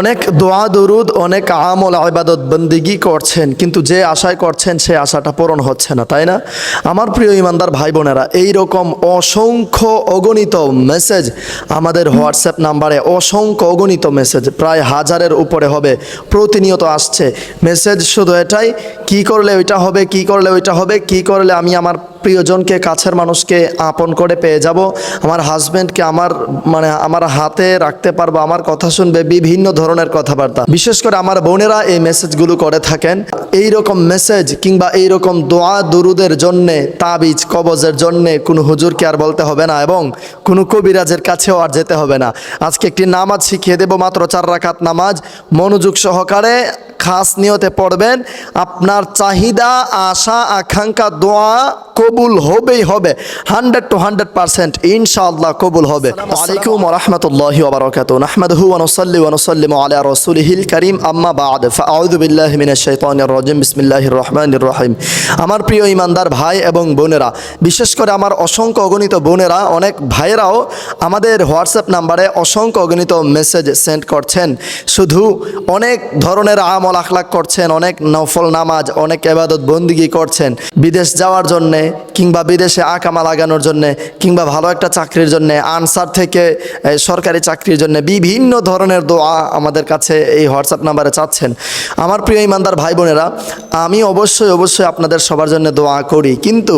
অনেক দোয়া দরুদ অনেক আমল ইবাদত বন্দেগী করছেন, কিন্তু যে আশায় করছেন সেই আশাটা পূরণ হচ্ছে না, তাই না? আমার প্রিয় ইমানদার ভাই বোনেরা, এইরকম অসংখ্য অগণিত মেসেজ আমাদের হোয়াটসঅ্যাপ নাম্বারে, অসংখ্য অগণিত মেসেজ, প্রায় হাজারের উপরে হবে, প্রতিনিয়ত আসছে মেসেজ। শুধু এটাই, কি করলে ওইটা হবে, কি করলে ওইটা হবে, কি করলে আমি আমার প্রিয়জনকে, কাছের মানুষকে আপন করে পেয়ে যাব, আমার হাজব্যান্ডকে আমার হাতে রাখতে পারবো, আমার কথা শুনবে, বিভিন্ন ধরনের কথাবার্তা। বিশেষ করে আমার বোনেরা এই মেসেজগুলো করে থাকেন। এই রকম মেসেজ কিংবা এই রকম দোয়া দুরুদের জন্যে, তাবিজ কবজের জন্যে কোনো হুজুরকে আর বলতে হবে না এবং কোনো কবিরাজের কাছেও আর যেতে হবে না। আজকে একটি নামাজ শিখিয়ে দেব, মাত্র 4 রাকাত নামাজ, মনোযোগ সহকারে খাস নিয়তে পড়বেন। আপনার চাহিদা, আশা, আকাঙ্ক্ষা, দোয়া কবুল হবেই হবে, 100 to 100% ইনশাআল্লাহ কবুল হবে। ওয়ালাইকুম ওয়া রাহমাতুল্লাহি ওয়া বারাকাতুহু, নাহমাদুহু ওয়া নুসাল্লি ওয়া নুসাল্লিমু আলা রাসূলিহিল কারীম, আম্মা বা'দ, ফাআউযু বিল্লাহি মিনাশ শাইতানির রাজিম, বিসমিল্লাহির রহমানির রহিম। আমার প্রিয় ইমানদার ভাই এবং বোনেরা, বিশেষ করে আমার অসংখ্য অগণিত বোনেরা, অনেক ভাইয়েরাও আমাদের হোয়াটসঅ্যাপ নাম্বারে অসংখ্য অগণিত মেসেজ সেন্ড করছেন। শুধু অনেক ধরনের আমল আখলাক করছেন, অনেক নফল নামাজ, অনেক ইবাদত বন্দেগী করছেন, বিদেশ যাওয়ার জন্যে কিংবা বিদেশে আকামা লাগানোর জন্যে কিংবা ভালো একটা চাকরির জন্যে, আনসার থেকে সরকারি চাকরির জন্যে বিভিন্ন ধরনের দোয়া আমাদের কাছে এই হোয়াটসঅ্যাপ নাম্বারে চাচ্ছেন। আমার প্রিয় ইমানদার ভাই বোনেরা, আমি অবশ্যই আপনাদের সবার জন্য দোয়া করি, কিন্তু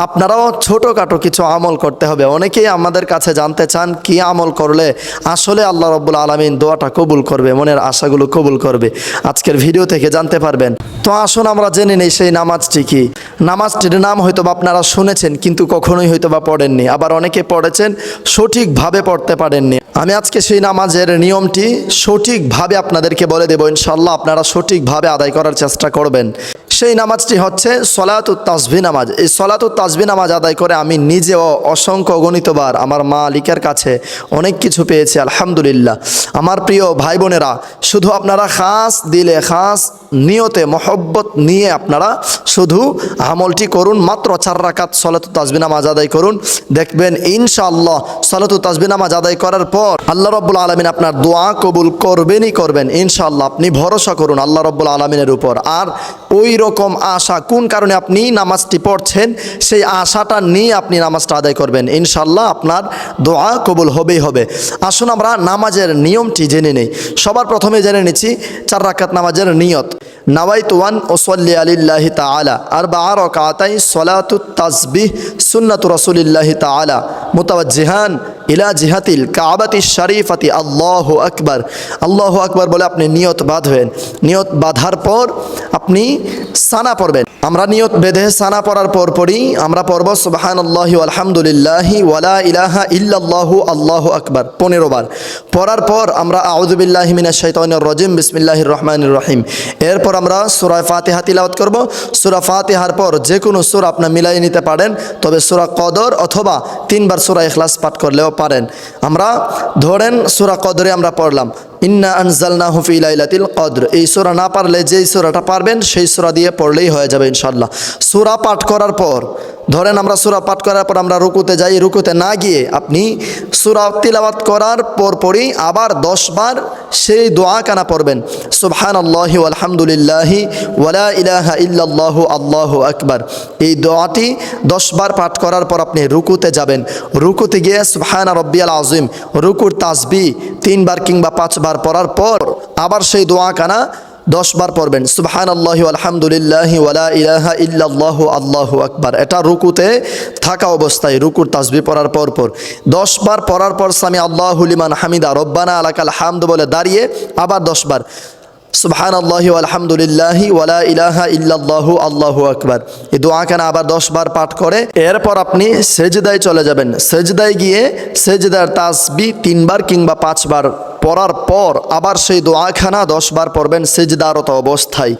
আপনারাও ছোটোখাটো কিছু আমল করতে হবে। অনেকেই আমাদের কাছে জানতে চান কি আমল করলে আসলে আল্লাহ রাব্বুল আলামিন দোয়াটা কবুল করবে, মনের আশাগুলো কবুল করবে। আজকের ভিডিও থেকে জানতে পারবেন। তো আসুন আমরা জেনে নেই সেই নামাজটি কি। নামাজটির নাম হয়তো আপনারা শুনেছেন, কিন্তু কখনোই হয়তো বা পড়েননি, আবার অনেকে পড়েছেন সঠিকভাবে পড়তে পারেননি। আমি আজকে সেই নামাজের নিয়মটি সঠিকভাবে আপনাদেরকে বলে দেব, ইনশাআল্লাহ আপনারা সঠিকভাবে আদায় করার চেষ্টা করবেন। সেই নামাজটি হচ্ছে সলাতুত তাসবিহ নামাজ। এই সলাতুত তাসবিহ নামাজ আদায় করে আমি নিজেও অসংখ্য অগণিতবার আমার মালিকের কাছে অনেক কিছু পেয়েছি, আলহামদুলিল্লাহ। আমার প্রিয় ভাই বোনেরা, শুধু আপনারা খাস দিলে, খাস নিয়তে, মহব্বত নিয়ে আপনারা শুধু আমলটি করুন। মাত্র 4 রাকাত সলাতুত তাসবিহ নামাজ আদায় করুন, দেখবেন ইনশাআল্লাহ সলাতুত তাসবিহ নামাজ আদায় করার পর আল্লাহ রাব্বুল আলামিন আপনার দোয়া কবুল করবেনই করবেন, ইনশাআল্লাহ। আপনি ভরসা করুন আল্লাহ রাব্বুল আলামিনের উপর। আর ওই রকম আশা, কোন কারণে আপনি নামাজটি পড়ছেন, সেই আশাটা নিয়ে আপনি নামাজটা আদায় করবেন, ইনশাআল্লাহ আপনার দোয়া কবুল হবেই হবে। আসুন আমরা নামাজের নিয়মটি জেনে নেই। সবার প্রথমে জেনে নিচ্ছি 4 রাকাত নামাজের নিয়ত। নাওয়াইতু আন উসাল্লি আলিল্লাহি তাআলা আরবা'a রাকাতাই সলাতুত তাসবিহ সুন্নাতু রাসূলিল্লাহি তাআলা মুতাওয়াজ্জিহান ইলা জিহাতিল কাবাতিশ শরীফাতি, আল্লাহু আকবার। আল্লাহু আকবার বলে আপনি নিয়ত বাঁধবেন। নিয়ত বাঁধার পর আপনি সানা পড়বেন। আমরা নিয়ত বেঁধে সানা পড়ার পরই আমরা পড়ব সুবহানাল্লাহি আলহামদুলিল্লাহি ওয়ালা ইলাহা ইল্লাল্লাহু আল্লাহু আকবার 15 বার। পড়ার পর আমরা আউযু বিল্লাহি মিনাশ শাইতানির রাজিম, বিসমিল্লাহির রহমানির রহিম। এরপর আমরা সূরা ফাতিহা তিলাওয়াত করব। সূরা ফাতিহার পর যে কোনো সূরা আপনি মিলাই নিতে পারেন, তবে সূরা কদর অথবা 3 বার সূরা ইখলাস পাঠ করলেও পারেন। আমরা ধরেন সূরা কদরে আমরা পড়লাম ইন্না আনজালনাহু ফি লাইলাতিল কদর। এই সূরা না পারলে যেই সূরাটা পারবেন সেই সূরা দিয়ে পড়লেই হয়ে যাবে ইনশাআল্লাহ। সূরা পাঠ করার পর, ধরেন আমরা সূরা পাঠ করার পর আমরা রুকুতে যাই, রুকুতে না গিয়ে আপনি সূরা তিলাওয়াত করার পরই আবার 10 বার সেই দোয়া কানা পড়বেন, সুবহানাল্লাহি ওয়া আলহামদুলিল্লাহি ওয়ালা ইলাহা ইল্লাল্লাহু আল্লাহু আকবার। এই দোয়াটি 10 বার পাঠ করার পর আপনি রুকুতে যাবেন। রুকুতে গিয়ে সুবহানা রাব্বিয়াল আযীম, রুকুর তাসবিহ 3 বার কিংবা 5 বার পড়ার পর আবার সেই দোয়া কানা 10 বার পড়বেন, সুবহানাল্লাহি আলহামদুলিল্লাহি ওয়ালা ইলাহা ইল্লাল্লাহু আল্লাহু আকবার। এটা রুকুতে থাকা অবস্থায়, রুকুর তাসবিহ পড়ার পর 10 বার পড়ার পর সামি আল্লাহু লিমান হামিদা রব্বানা আলাকাল হামদ বলে দাঁড়িয়ে আবার 10 বার সুবহানাল্লাহি আলহামদুলিল্লাহি ওয়ালা ইলাহা ইল্লাল্লাহু আল্লাহু আকবার। এই দোয়া কেন আবার 10 বার পাঠ করে এরপর আপনি সেজদায় চলে যাবেন। সেজদায় গিয়ে সেজদার তাসবিহ 3 বার কিংবা 5 বার পড়ার পর আবার সেই দোয়াখানা 10 বার পড়বেন সেজদারত অবস্থায়।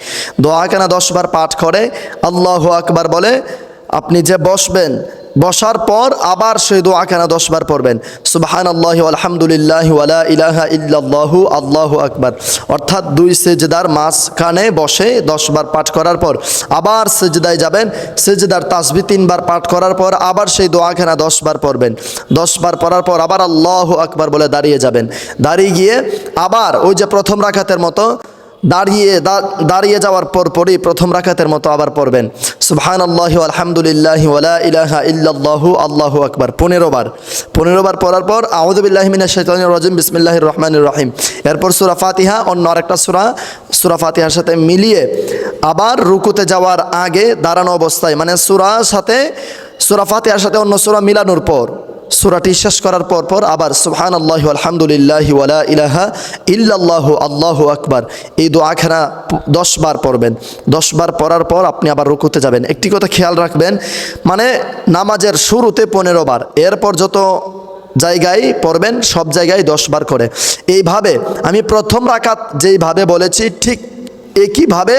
দোয়াখানা 10 বার পাঠ করে আল্লাহু আকবার বলে আপনি যে বসবেন বসার পর আবার সেই দোয়াখানা 10 বার পড়বেন, সুবহানাল্লাহি আলহামদুলিল্লাহি ওয়ালা ইলাহা ইল্লাল্লাহু আল্লাহু আকবার। অর্থাৎ 2 সিজদার মাঝখানে বসে 10 বার পাঠ করার পর আবার সিজদায় যাবেন, সিজদার তাসবিহ 3 বার পাঠ করার পর আবার সেই দোয়াখানা 10 বার পড়বেন। 10 বার পড়ার পর আবার আল্লাহু আকবার বলে দাঁড়িয়ে যাবেন। দাঁড়িয়ে গিয়ে আবার ওই যে প্রথম রাকাতের মতো দাঁড়িয়ে যাওয়ার পরই প্রথম রাকাতের মতো আবার পড়বেন, সুবহানাল্লাহি আলহামদুলিল্লাহি ওয়ালা ইলাহা ইল্লাল্লাহু আল্লাহু আকবার 15 বার। 15 বার পড়ার পর আউযু বিল্লাহি মিনাশ শাইতানির রাজিম বিসমিল্লাহির রহমানির রহিম। এরপর সূরা ফাতিহা, অন্য আরেকটা সূরা ফাতিহার সাথে মিলিয়ে আবার রুকুতে যাওয়ার আগে দাঁড়ানো অবস্থায়, মানে সূরা ফাতিহার সাথে অন্য সূরা মিলানোর পর সূরাটি শেষ করার পর আবার সুবহানাল্লাহি আলহামদুলিল্লাহি ওয়ালা ইলাহা ইল্লাল্লাহু আল্লাহু আকবার এই দোয়াখানা 10 বার পড়বেন। 10 বার পড়ার পর আপনি আবার রুকুতে যাবেন। একটি কথা খেয়াল রাখবেন, মানে নামাজের শুরুতে 15 বার, এরপর যত জায়গায় পড়বেন সব জায়গায় 10 বার করে। এইভাবে আমি প্রথম রাকাত যেইভাবে বলেছি ঠিক একইভাবে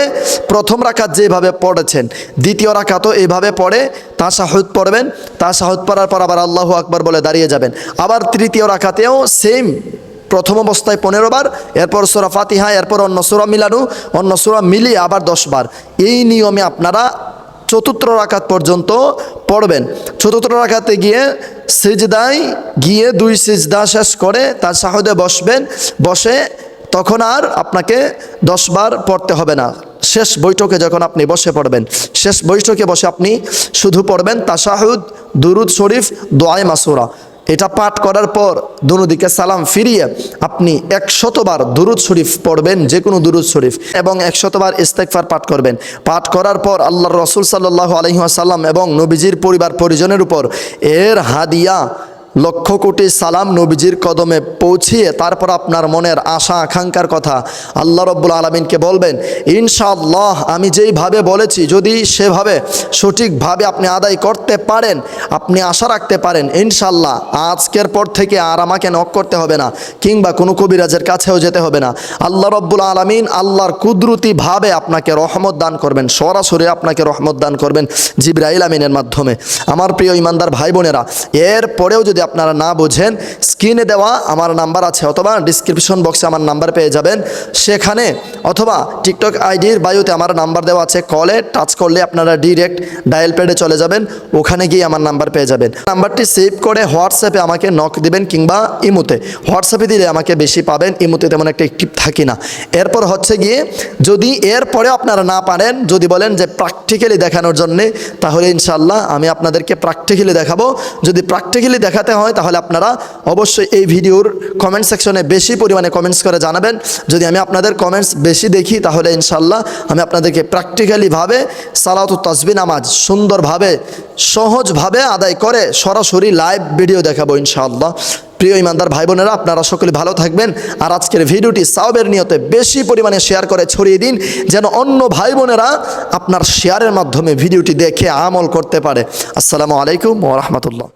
প্রথম রাকাত যেভাবে পড়েছেন দ্বিতীয় রাকাতও এইভাবে পড়ে তাশাহুদ পড়বেন। তাশাহুদ পড়ার পর আবার আল্লাহু আকবার বলে দাঁড়িয়ে যাবেন। আবার তৃতীয় রাকাতেও সেম প্রথম অবস্থায় 15 বার, এরপর সূরা ফাতিহা, এরপর অন্য সূরা মিলিয়ে আবার 10 বার। এই নিয়মে আপনারা চতুর্থ রাকাত পর্যন্ত পড়বেন। চতুর্থ রাকাতে গিয়ে সিজদায় গিয়ে 2 সিজদা শেষ করে তাশাহুদে বসবেন। বসে তখন আর আপনাকে 10 বার পড়তে হবে না। শেষ বৈঠকে যখন আপনি বসে পড়বেন, শেষ বৈঠকে বসে আপনি শুধু পড়বেন তাশাহুদ, দুরুদ শরীফ, দোয়ায়ে মাসুরা। এটা পাঠ করার পর দুদিকে সালাম ফিরিয়ে আপনি 100 বার দুরুদ শরীফ পড়বেন, যে কোনো দুরুদ শরীফ, এবং 100 বার ইস্তেগফার পাঠ করবেন। পাঠ করার পর আল্লাহর রাসূল সাল্লাল্লাহু আলাইহি ওয়াসাল্লাম এবং নবীজির পরিবার পরিজনের উপর এর হাদিয়া লক্ষ কোটি সালাম নবীজির কদমে পৌঁছিয়ে তারপর আপনার মনের আশা আকাঙ্ক্ষার কথা আল্লাহ রাব্বুল আলামিনকে বলবেন। ইনশাআল্লাহ আমি যেইভাবে বলেছি যদি সেভাবে সঠিকভাবে আপনি আদায় করতে পারেন, আপনি আশা রাখতে পারেন ইনশাআল্লাহ আজকের পর থেকে আর আমাকে নক করতে হবে না, কিংবা কোনো কবিরাজের কাছেও যেতে হবে না। আল্লাহ রাব্বুল আলামিন আল্লাহর কুদরতিভাবে আপনাকে রহমত দান করবেন, সরাসরি আপনাকে রহমত দান করবেন জিবরাইল আমিনের মাধ্যমে। আমার প্রিয় ইমানদার ভাই বোনেরা, এরপরেও যদি আপনারা না বুঝেন, স্ক্রিনে দেওয়া আমার নাম্বার আছে অথবা ডিসক্রিপশন বক্সে আমার নাম্বার পেয়ে যাবেন, সেখানে অথবা টিকটক আইডির বায়োতে আমার নাম্বার দেওয়া আছে। কলে টাচ করলে আপনারা ডিরেক্ট ডায়াল প্যাডে চলে যাবেন, ওখানে গিয়ে আমার নাম্বার পেয়ে যাবেন। নাম্বারটি সেভ করে হোয়াটসঅ্যাপে আমাকে নক দিবেন কিংবা ইমোতে। হোয়াটসঅ্যাপে দিলে আমাকে বেশি পাবেন, ইমোতে তেমন একটা অ্যাক্টিভ থাকি না। এরপর হচ্ছে গিয়ে যদি এরপরেও আপনারা না পারেন, যদি বলেন যে প্র্যাকটিক্যালি দেখানোর জন্যে, তাহলে ইনশাআল্লাহ আমি আপনাদেরকে প্র্যাকটিক্যালি দেখাবো। যদি প্র্যাকটিক্যালি দেখাতে হয় তাহলে আপনারা অবশ্যই এই ভিডিওর কমেন্ট সেকশনে বেশি পরিমাণে কমেন্টস করে জানাবেন। যদি আমি আপনাদের কমেন্টস বেশি দেখি তাহলে ইনশাআল্লাহ আমি আপনাদেরকে প্র্যাকটিক্যালিভাবে সালাতুত তাসবিহ নামাজ সুন্দরভাবে সহজভাবে আদায় করে সরাসরি লাইভ ভিডিও দেখাবো ইনশাআল্লাহ। প্রিয় ইমানদার ভাই বোনেরা, আপনারা সকলে ভালো থাকবেন। আর আজকের ভিডিওটি সাওয়াবের নিয়তে বেশি পরিমাণে শেয়ার করে ছড়িয়ে দিন, যেন অন্য ভাই বোনেরা আপনার শেয়ারের মাধ্যমে ভিডিওটি দেখে আমল করতে পারে। আসসালামু আলাইকুম ওয়া রাহমাতুল্লাহ।